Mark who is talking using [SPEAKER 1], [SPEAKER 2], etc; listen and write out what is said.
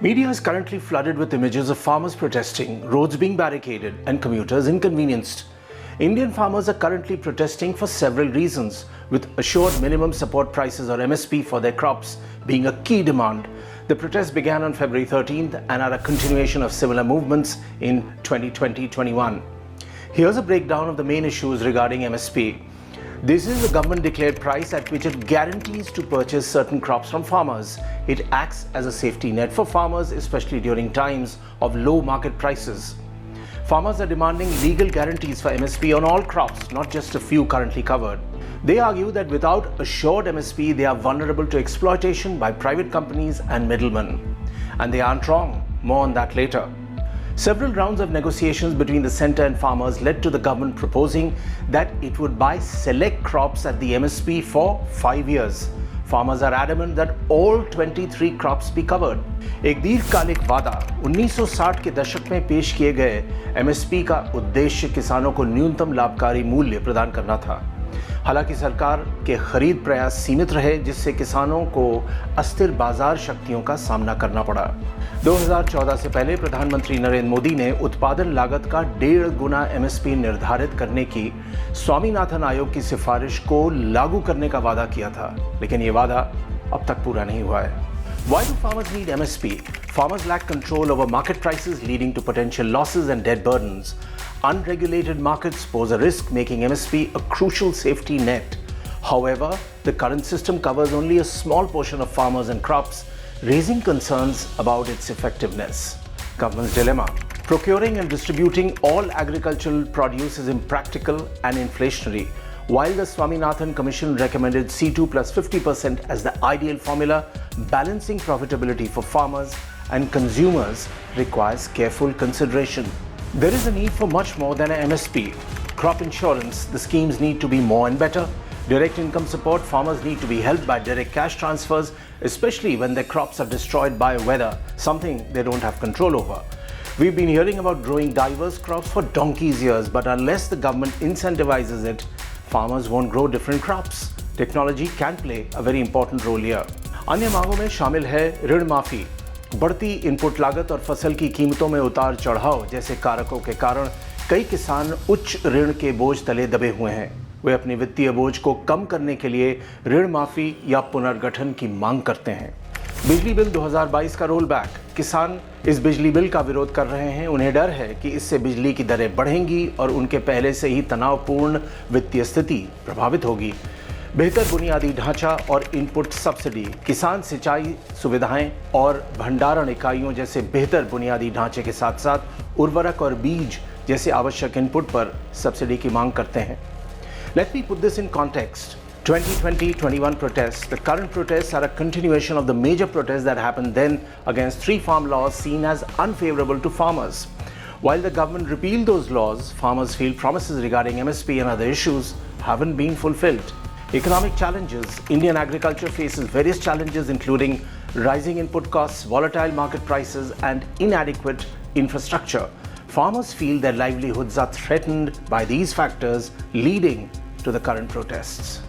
[SPEAKER 1] Media is currently flooded with images of farmers protesting, roads being barricaded, and commuters inconvenienced. Indian farmers are currently protesting for several reasons, with assured minimum support prices or MSP for their crops being a key demand. The protests began on February 13th and are a continuation of similar movements in 2020-21. Here's a breakdown of the main issues regarding MSP. This is the government-declared price at which it guarantees to purchase certain crops from farmers. It acts as a safety net for farmers, especially during times of low market prices. Farmers are demanding legal guarantees for MSP on all crops, not just a few currently covered. They argue that without assured MSP, they are vulnerable to exploitation by private companies and middlemen. And they aren't wrong. More on that later. Several rounds of negotiations between the centre and farmers led to the government proposing that it would buy select crops at the MSP for 5 years. Farmers are adamant that all 23 crops be covered. एक दीर्घकालिक वादा 1960 के दशक में पेश किए गए MSP का उद्देश्य किसानों को न्यूनतम लाभकारी मूल्य प्रदान करना था। हालांकि सरकार के खरीद प्रयास सीमित रहे, जिससे किसानों को अस्थिर बाजार शक्तियों का सामना करना पड़ा। 2014 से पहले प्रधानमंत्री नरेंद्र मोदी ने उत्पादन लागत का 1.5 गुना MSP निर्धारित करने की स्वामीनाथन आयोग की सिफारिश को लागू करने का वादा किया था, लेकिन ये वादा अब तक पूरा नहीं हुआ है। Why do farmers need MSP? Farmers lack control over market prices, leading to potential losses and debt burdens. Unregulated markets pose a risk, making MSP a crucial safety net. However, the current system covers only a small portion of farmers and crops, raising concerns about its effectiveness. Government's dilemma. Procuring and distributing all agricultural produce is impractical and inflationary. While the Swaminathan Commission recommended C2 plus 50% as the ideal formula, balancing profitability for farmers and consumers requires careful consideration. There is a need for much more than an MSP. Crop insurance, the schemes need to be more and better. Direct income support, farmers need to be helped by direct cash transfers, especially when their crops are destroyed by weather, something they don't have control over. We've been hearing about growing diverse crops for donkey's years, but unless the government incentivizes it, farmers won't grow different crops. Technology can play a very important role here. अन्य मांगों में शामिल है ऋण माफी, बढ़ती input लागत और फसल की कीमतों में उतार चढ़ाव जैसे कारकों के कारण कई किसान उच्च ऋण के बोझ तले दबे हुए हैं। वे अपने वित्तीय बोझ को कम करने के लिए ऋण माफी या पुनर्गठन की मांग करते हैं। बिजली बिल 2022 का रोल बैक। किसान इस बिजली बिल का विरोध कर रहे हैं। उन्हें डर है कि इससे बिजली की दरें बढ़ेंगी और उनके पहले से ही तनावपूर्ण वित्तीय स्थिति प्रभावित होगी। बेहतर बुनियादी ढांचा और इनपुट सब्सिडी, किसान सिंचाई सुविधाएं और भंडारण इकाइयों जैसे बेहतर बुनियादी ढांचे के साथ साथ उर्वरक और बीज जैसे आवश्यक इनपुट पर सब्सिडी की मांग करते हैं। Let me put this in context. 2020-21 protests. The current protests are a continuation of the major protests that happened then against 3 farm laws seen as unfavorable to farmers. While the government repealed those laws, farmers feel promises regarding MSP and other issues haven't been fulfilled. Economic challenges. Indian agriculture faces various challenges including rising input costs, volatile market prices, and inadequate infrastructure. Farmers feel their livelihoods are threatened by these factors, leading to the current protests.